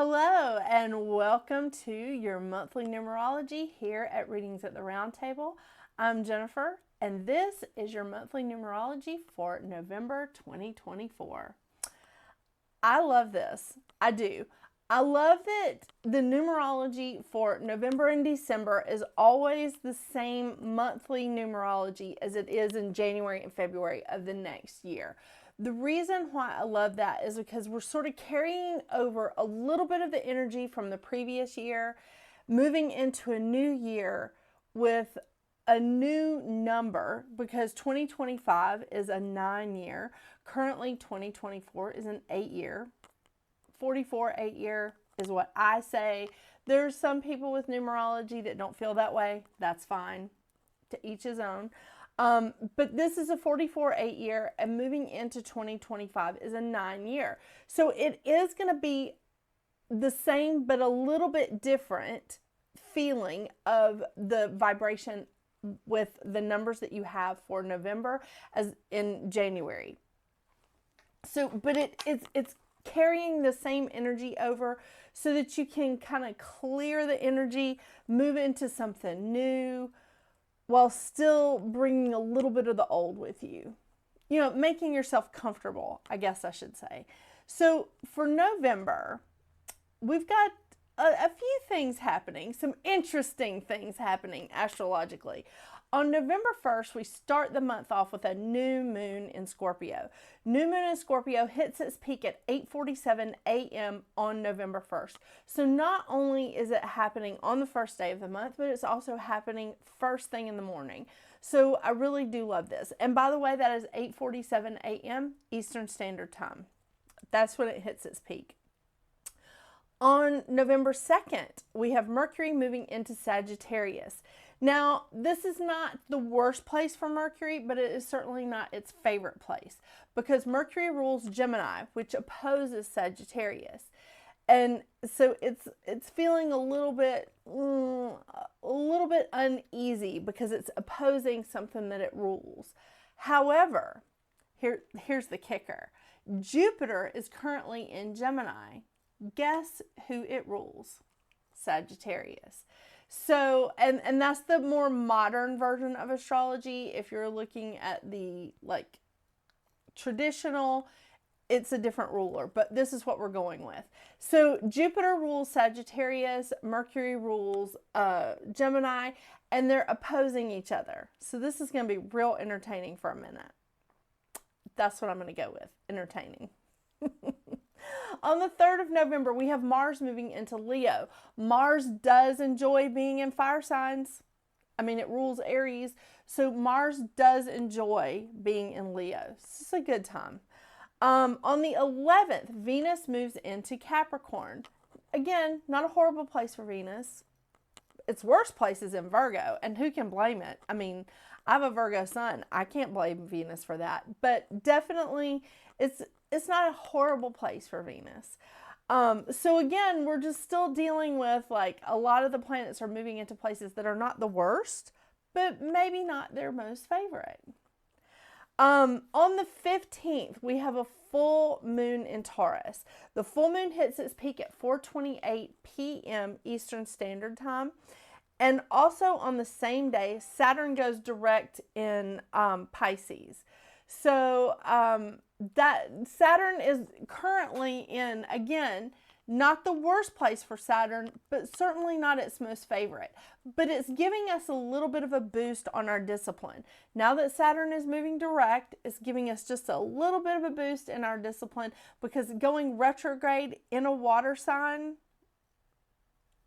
Hello and welcome to your monthly numerology here at Readings at the Round Table. I'm Jennifer and this is your monthly numerology for November 2024. I love this. I do. I love that the numerology for November and December is always the same monthly numerology as it is in January and February of the next year. The reason why I love that is because we're sort of carrying over a little bit of the energy from the previous year, moving into a new year with a new number, because 2025 is a 9-year. Currently, 2024 is an 8-year. 44 8-year is what I say. There's some people with numerology that don't feel that way. That's fine. To each his own. But this is a 44 8-year, and moving into 2025 is a 9-year. So it is going to be the same, but a little bit different feeling of the vibration with the numbers that you have for November as in January. So, but it's carrying the same energy over so that you can kind of clear the energy, move into something new, while still bringing a little bit of the old with you. You know, making yourself comfortable, I guess I should say. So for November, we've got a few things happening, some interesting things happening astrologically. On November 1st, we start the month off with a new moon in Scorpio. New moon in Scorpio hits its peak at 8:47 a.m. on November 1st. So not only is it happening on the first day of the month, but it's also happening first thing in the morning. So I really do love this. And by the way, that is 8:47 a.m. Eastern Standard Time. That's when it hits its peak. On November 2nd, we have Mercury moving into Sagittarius. Now, this is not the worst place for Mercury, but it is certainly not its favorite place, because Mercury rules Gemini, which opposes Sagittarius. And so it's feeling a little bit uneasy because it's opposing something that it rules. However, here's the kicker. Jupiter is currently in Gemini. Guess who it rules? Sagittarius. So, and that's the more modern version of astrology. If you're looking at the traditional, it's a different ruler, but this is what we're going with. So Jupiter rules Sagittarius, Mercury rules Gemini, and they're opposing each other. So this is going to be real entertaining for a minute. That's what I'm going to go with, entertaining. On the 3rd of November, we have Mars moving into Leo. Mars does enjoy being in fire signs. I mean, it rules Aries. So Mars does enjoy being in Leo. It's a good time. On the 11th, Venus moves into Capricorn. Again, not a horrible place for Venus. Its worst place is in Virgo, and who can blame it? I mean, I have a Virgo sun. I can't blame Venus for that. But definitely, it's not a horrible place for Venus. So again, we're just still dealing with a lot of the planets are moving into places that are not the worst, but maybe not their most favorite. On the 15th, we have a full moon in Taurus. The full moon hits its peak at 4:28 p.m. Eastern Standard Time. And also on the same day, Saturn goes direct in Pisces. So that Saturn is currently in, again, not the worst place for Saturn, but certainly not its most favorite. But it's giving us a little bit of a boost on our discipline. Now that Saturn is moving direct, it's giving us just a little bit of a boost in our discipline, because going retrograde in a water sign,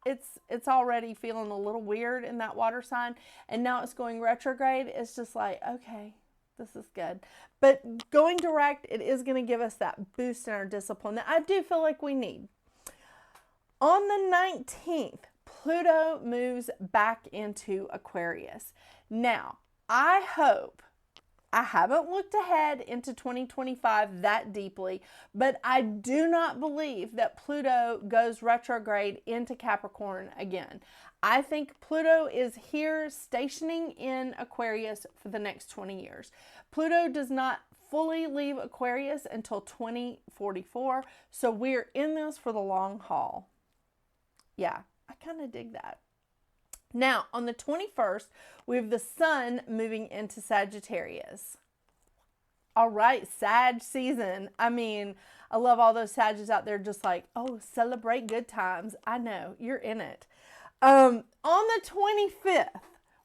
it's already feeling a little weird in that water sign. And now it's going retrograde. It's just like, okay, this is good. But going direct, it is going to give us that boost in our discipline that I do feel like we need. On the 19th, Pluto moves back into Aquarius. Now, I haven't looked ahead into 2025 that deeply, but I do not believe that Pluto goes retrograde into Capricorn again. I think Pluto is here stationing in Aquarius for the next 20 years. Pluto does not fully leave Aquarius until 2044. So we're in this for the long haul. Yeah, I kind of dig that. Now, on the 21st, we have the sun moving into Sagittarius. All right, Sag season. I mean, I love all those Sagittarius out there just like, oh, celebrate good times. I know, you're in it. On the 25th,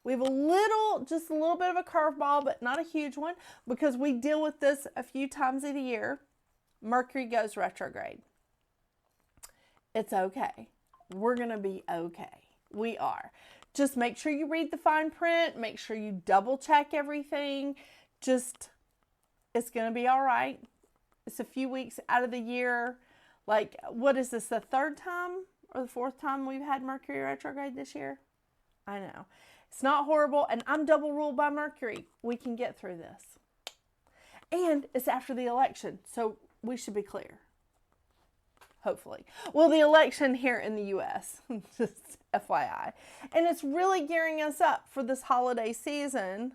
we have just a little bit of a curveball, but not a huge one, because we deal with this a few times a year. Mercury goes retrograde. It's okay. We're going to be okay. We are. Just make sure you read the fine print. Make sure you double check everything. It's going to be all right. It's a few weeks out of the year. Like, what is this, the third time or the fourth time we've had Mercury retrograde this year? I know. It's not horrible, and I'm double ruled by Mercury. We can get through this. And it's after the election, so we should be clear. Hopefully. Well, the election here in the U.S., just FYI. And it's really gearing us up for this holiday season.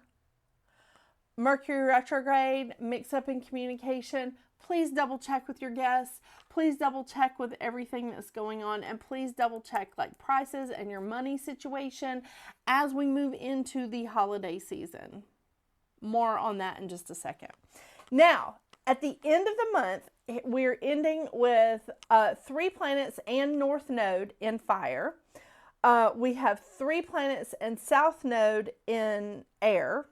Mercury retrograde, mix up in communication. Please double check with your guests. Please double check with everything that's going on. And please double check like prices and your money situation as we move into the holiday season. More on that in just a second. Now, at the end of the month, we're ending with 3 planets and North Node in fire. We have 3 planets and South Node in air.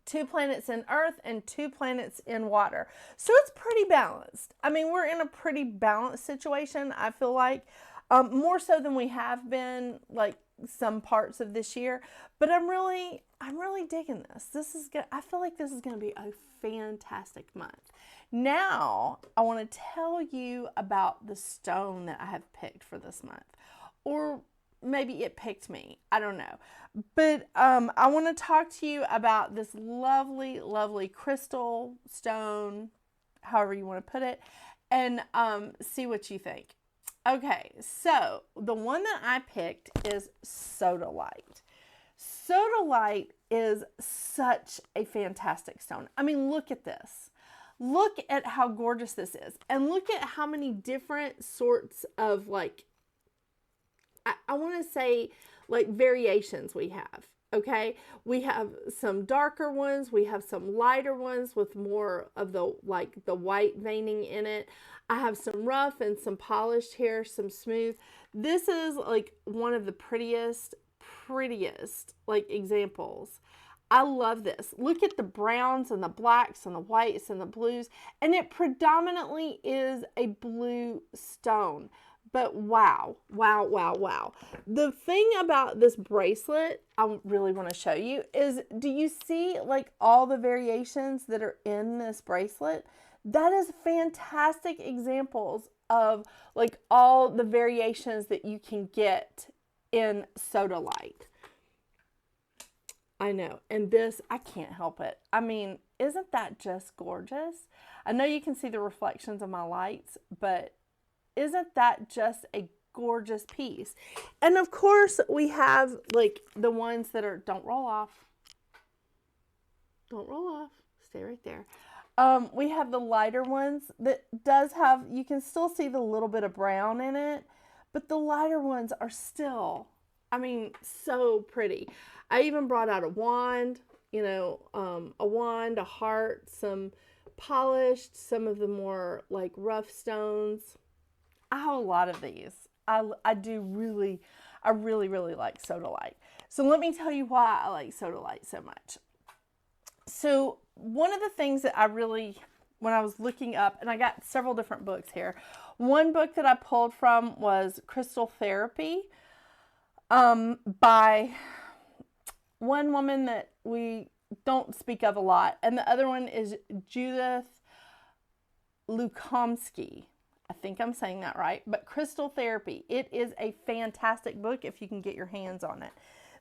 2 planets in earth and 2 planets in water. So it's pretty balanced. I mean, we're in a pretty balanced situation, I feel like. More so than we have been like some parts of this year. But I'm really digging this. I feel like this is going to be a fantastic month. Now, I want to tell you about the stone that I have picked for this month. Or maybe it picked me. I don't know. But I want to talk to you about this lovely, lovely crystal stone, however you want to put it, and see what you think. Okay, so the one that I picked is sodalite. Sodalite is such a fantastic stone. I mean, look at this. Look at how gorgeous this is. And look at how many different sorts of like, I want to say like variations we have. Okay, we have some darker ones, we have some lighter ones with more of the white veining in it. I have some rough and some polished here, some smooth. This is like one of the prettiest like examples. I love this. Look at the browns and the blacks and the whites and the blues, and it predominantly is a blue stone. But wow, wow, wow, wow. The thing about this bracelet I really want to show you is, do you see like all the variations that are in this bracelet? That is fantastic examples of like all the variations that you can get in sodalite. I know. And this, I can't help it. I mean, isn't that just gorgeous? I know you can see the reflections of my lights, but isn't that just a gorgeous piece? And of course, we have like the ones that are, don't roll off. Don't roll off. Stay right there. We have the lighter ones that does have, you can still see the little bit of brown in it, but the lighter ones are still, I mean, so pretty. I even brought out a wand, you know, a wand, a heart, some polished, some of the more like rough stones. I have a lot of these. I really like sodalite. So let me tell you why I like sodalite so much. So one of the things that I really, when I was looking up, and I got several different books here. One book that I pulled from was Crystal Therapy by one woman that we don't speak of a lot. And the other one is Judith Lukomsky. I think I'm saying that right, but Crystal Therapy. It is a fantastic book if you can get your hands on it.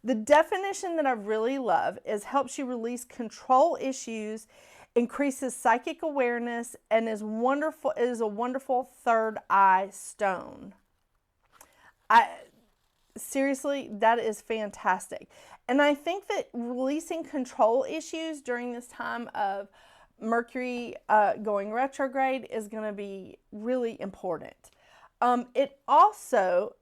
The definition that I really love is helps you release control issues, increases psychic awareness, and is wonderful. It is a wonderful third eye stone. Seriously, that is fantastic. And I think that releasing control issues during this time of Mercury going retrograde is going to be really important. It also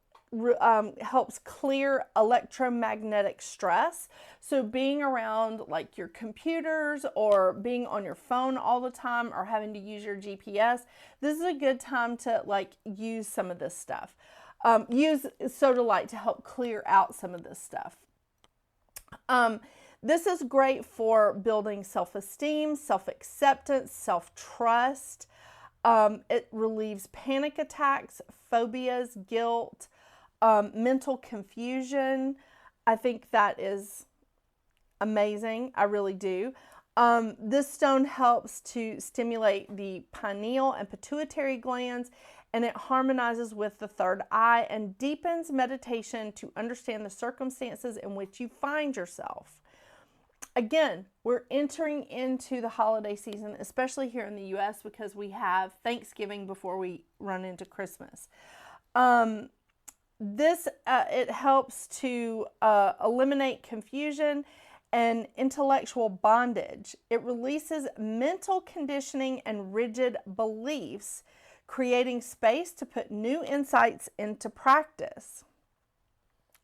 helps clear electromagnetic stress. So being around like your computers or being on your phone all the time or having to use your GPS, this is a good time to like use some of this stuff. Use sodalite to help clear out some of this stuff. This is great for building self-esteem, self-acceptance, self-trust. It relieves panic attacks, phobias, guilt, mental confusion. I think that is amazing. I really do. This stone helps to stimulate the pineal and pituitary glands, and it harmonizes with the third eye and deepens meditation to understand the circumstances in which you find yourself. Again, we're entering into the holiday season, especially here in the U.S. because we have Thanksgiving before we run into Christmas. It helps to eliminate confusion and intellectual bondage. It releases mental conditioning and rigid beliefs, creating space to put new insights into practice,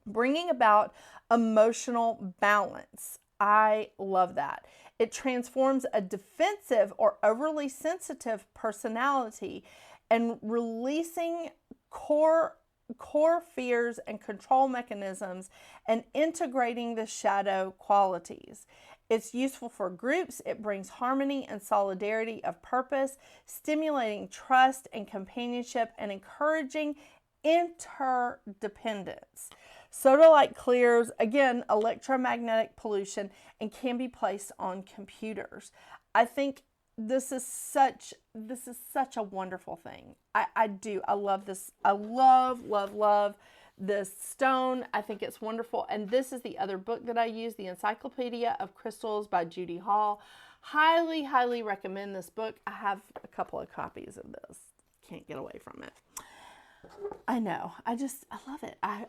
bringing about emotional balance. I love that. It transforms a defensive or overly sensitive personality and releasing core fears and control mechanisms and integrating the shadow qualities. It's useful for groups. It brings harmony and solidarity of purpose, stimulating trust and companionship and encouraging interdependence. Sodalite clears, again, electromagnetic pollution and can be placed on computers. I think this is such a wonderful thing. I do. I love this. I love this stone. I think it's wonderful. And this is the other book that I use, The Encyclopedia of Crystals by Judy Hall. Highly recommend this book. I have a couple of copies of this. Can't get away from it. I know. I love it. I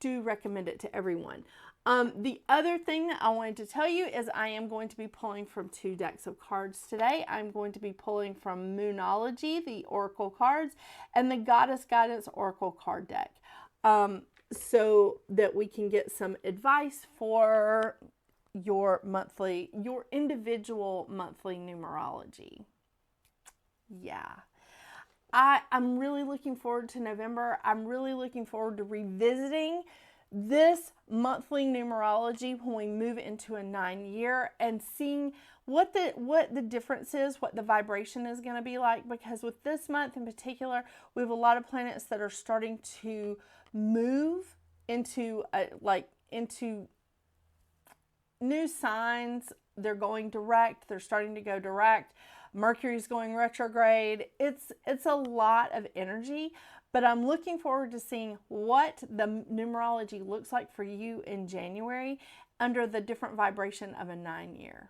do recommend it to everyone. The other thing that I wanted to tell you is I am going to be pulling from 2 decks of cards today. I'm going to be pulling from Moonology, the Oracle cards, and the Goddess Guidance Oracle card deck, so that we can get some advice for your individual monthly numerology. Yeah. I'm really looking forward to November. I'm really looking forward to revisiting this monthly numerology when we move into a 9-year and seeing what the difference is, what the vibration is going to be like, because with this month in particular, we have a lot of planets that are starting to move into new signs. They're going direct. They're starting to go direct. Mercury's going retrograde. It's a lot of energy, but I'm looking forward to seeing what the numerology looks like for you in January under the different vibration of a 9-year.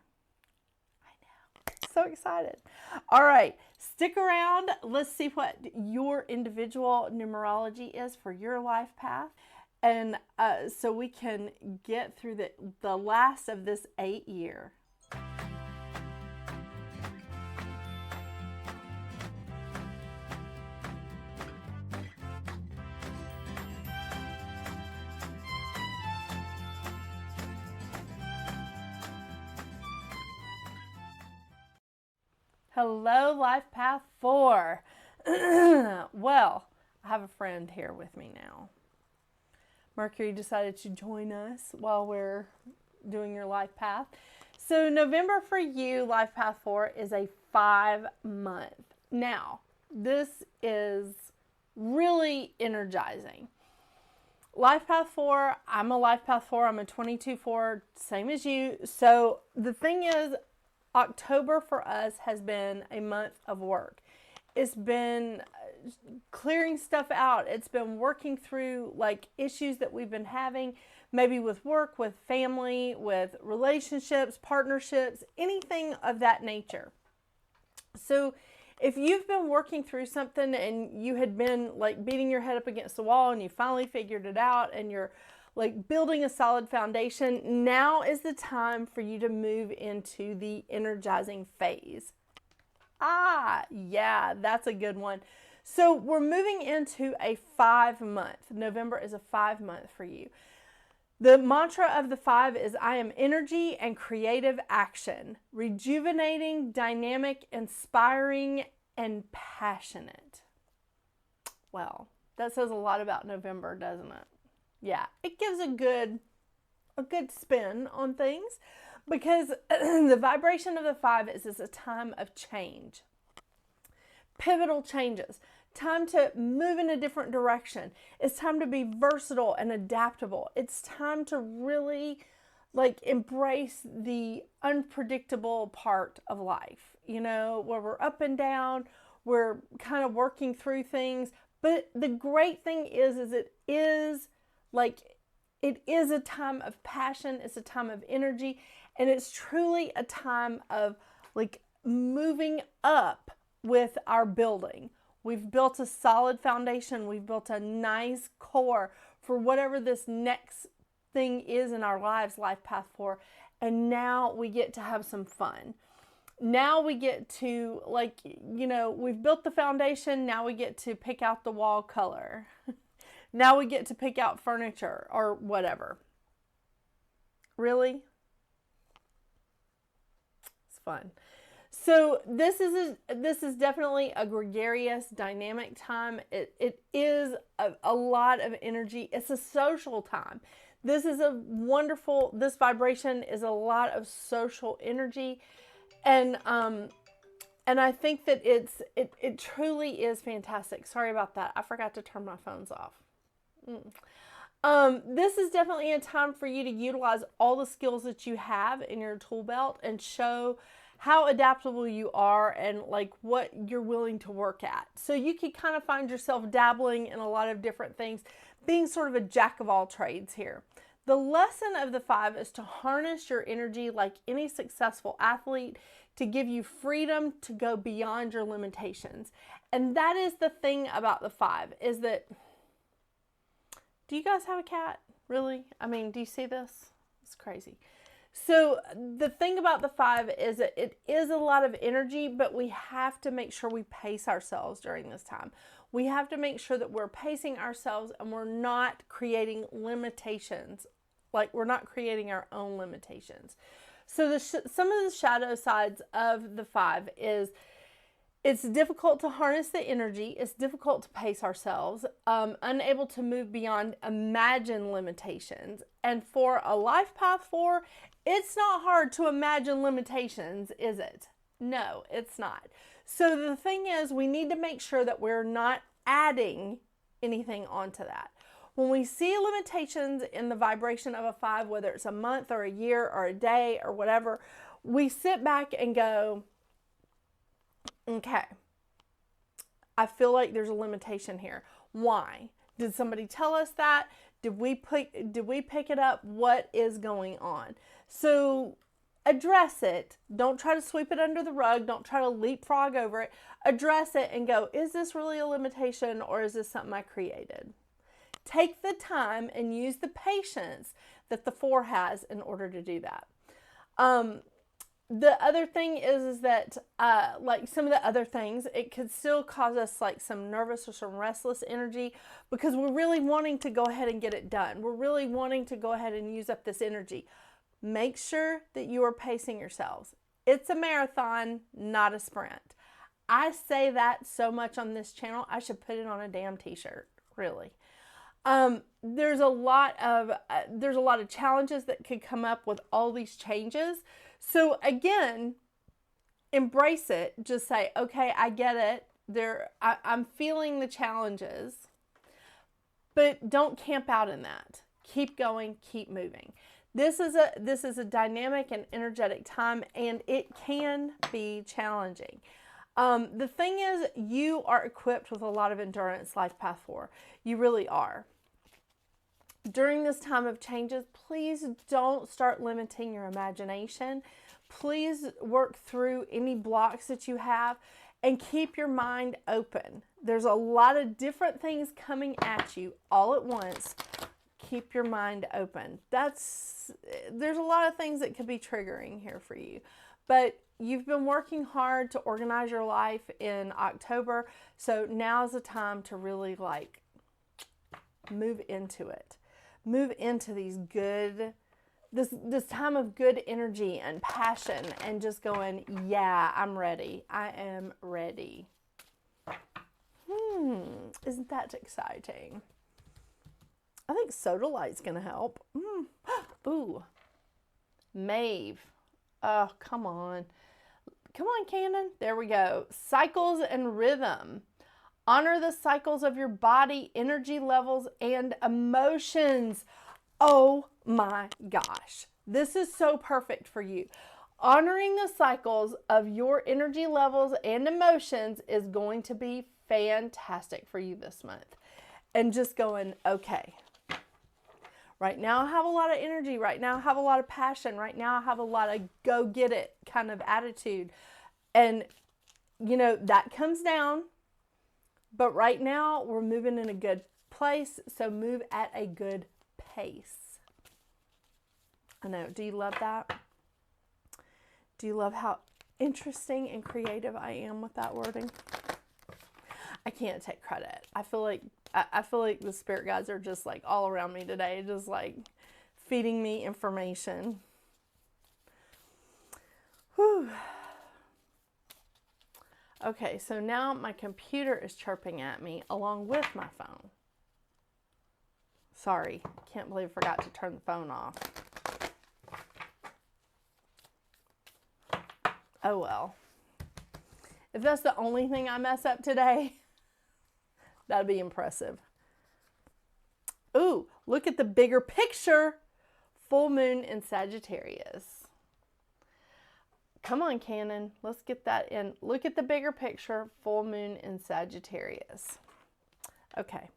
I know. So excited. All right, stick around. Let's see what your individual numerology is for your life path. And so we can get through the last of this 8-year. Hello, Life Path 4. Well, I have a friend here with me now. Mercury decided to join us while we're doing your life path. So November for you, Life Path 4, is a 5-month. Now, this is really energizing. Life Path 4, I'm a Life Path 4, I'm a 22-4, same as you. So the thing is, October for us has been a month of work. It's been clearing stuff out. It's been working through like issues that we've been having, maybe with work, with family, with relationships, partnerships, anything of that nature. So if you've been working through something and you had been like beating your head up against the wall and you finally figured it out and you're like building a solid foundation. Now is the time for you to move into the energizing phase. Yeah, that's a good one. So we're moving into a 5-month. November is a 5-month for you. The mantra of the 5 is I am energy and creative action, rejuvenating, dynamic, inspiring, and passionate. Well, that says a lot about November, doesn't it? Yeah, it gives a good spin on things, because the vibration of the 5 is a time of change. Pivotal changes. Time to move in a different direction. It's time to be versatile and adaptable. It's time to really like embrace the unpredictable part of life, you know, where we're up and down, we're kind of working through things. But the great thing is it is a time of passion, it's a time of energy, and it's truly a time of like moving up with our building. We've built a solid foundation. We've built a nice core for whatever this next thing is in our lives, life path 4. And now we get to have some fun. Now we get to, like, you know, we've built the foundation. Now we get to pick out the wall color. Now we get to pick out furniture or whatever. Really? It's fun. So this is definitely a gregarious, dynamic time. It is a lot of energy. It's a social time. This vibration is a lot of social energy, and I think that it truly is fantastic. Sorry about that. I forgot to turn my phones off. This is definitely a time for you to utilize all the skills that you have in your tool belt and show how adaptable you are and like what you're willing to work at. So you can kind of find yourself dabbling in a lot of different things, being sort of a jack of all trades here. The lesson of the 5 is to harness your energy like any successful athlete, to give you freedom to go beyond your limitations. And that is the thing about the 5, is that, do you guys have a cat? Really? I mean, do you see this? It's crazy. So the thing about the 5 is that it is a lot of energy, but we have to make sure we pace ourselves during this time. We have to make sure that we're pacing ourselves and we're not creating limitations, like we're not creating our own limitations. So some of the shadow sides of the 5 is it's difficult to harness the energy. It's difficult to pace ourselves, unable to move beyond imagined limitations. And for a life path 4, it's not hard to imagine limitations, is it? No, it's not. So the thing is, we need to make sure that we're not adding anything onto that. When we see limitations in the vibration of a 5, whether it's a month or a year or a day or whatever, we sit back and go, okay, I feel like there's a limitation here. Why? Did somebody tell us that? Did we pick it up? What is going on? So address it. Don't try to sweep it under the rug. Don't try to leapfrog over it. Address it and go, is this really a limitation, or is this something I created? Take the time and use the patience that the 4 has in order to do that. The other thing is that like some of the other things, it could still cause us like some nervous or some restless energy, because we're really wanting to go ahead and get it done. We're really wanting to go ahead and use up this energy. Make sure that you are pacing yourselves. It's a marathon, not a sprint. I say that so much on this channel, I should put it on a damn t-shirt, really. There's a lot of challenges that could come up with all these changes. So again, embrace it. Just say, okay, I get it. I'm feeling the challenges, but don't camp out in that. Keep going, keep moving. This is a dynamic and energetic time, and it can be challenging. The thing is, you are equipped with a lot of endurance, life path 4. You really are. During this time of changes, please don't start limiting your imagination. Please work through any blocks that you have and keep your mind open. There's a lot of different things coming at you all at once. keep your mind open. There's a lot of things that could be triggering here for you, but you've been working hard to organize your life in October, so now's the time to really like move into it. Move into this time of good energy and passion and just going, yeah, I'm ready. I am ready. Isn't that exciting? I think Sodalight's going to help. Ooh. Maeve. Oh, come on. Come on, Cannon. There we go. Cycles and rhythm. Honor the cycles of your body, energy levels, and emotions. Oh my gosh. This is so perfect for you. Honoring the cycles of your energy levels and emotions is going to be fantastic for you this month. And just going, okay, right now I have a lot of energy. Right now I have a lot of passion. Right now I have a lot of go get it kind of attitude. And, you know, that comes down. But right now we're moving in a good place. So move at a good pace. I know. Do you love that? Do you love how interesting and creative I am with that wording? I can't take credit. I feel like the spirit guides are just like all around me today, just like feeding me information. Whew. Okay, so now my computer is chirping at me along with my phone. Sorry, can't believe I forgot to turn the phone off. Oh well. If that's the only thing I mess up today, that'd be impressive. Ooh, look at the bigger picture. Full moon in Sagittarius. Come on, Cannon. Let's get that in. Look at the bigger picture. Full moon in Sagittarius. Okay.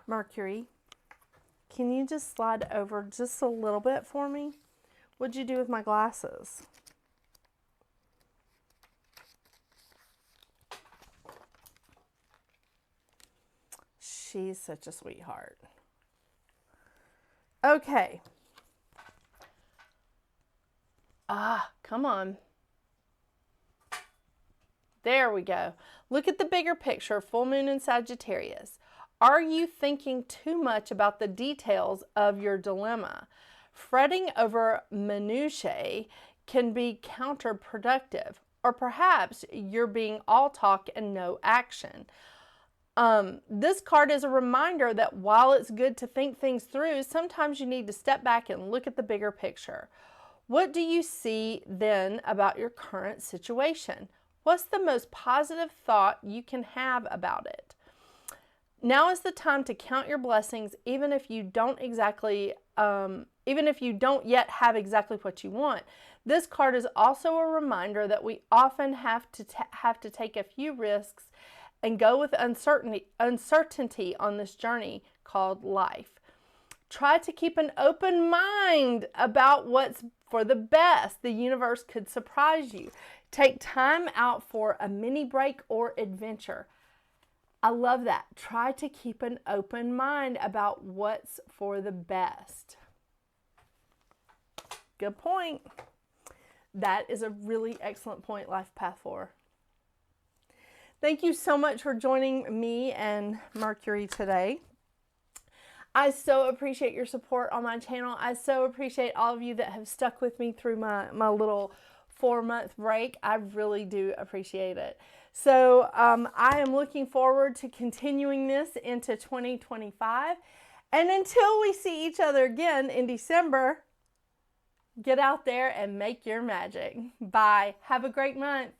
Mercury, can you just slide over just a little bit for me? What'd you do with my glasses? She's such a sweetheart. Okay. Come on. There we go. Look at the bigger picture, full moon in Sagittarius. Are you thinking too much about the details of your dilemma? Fretting over minutiae can be counterproductive, or perhaps you're being all talk and no action. This card is a reminder that while it's good to think things through, sometimes you need to step back and look at the bigger picture. What do you see then about your current situation? What's the most positive thought you can have about it? Now is the time to count your blessings, even if you don't yet have exactly what you want. This card is also a reminder that we often have to take a few risks and go with uncertainty on this journey called life. Try to keep an open mind about what's for the best. The universe could surprise you. Take time out for a mini break or adventure. I love that. Try to keep an open mind about what's for the best. Good point. That is a really excellent point, Life Path 4. Thank you so much for joining me and Mercury today. I so appreciate your support on my channel. I so appreciate all of you that have stuck with me through my little 4-month break. I really do appreciate it. So I am looking forward to continuing this into 2025. And until we see each other again in December, get out there and make your magic. Bye. Have a great month.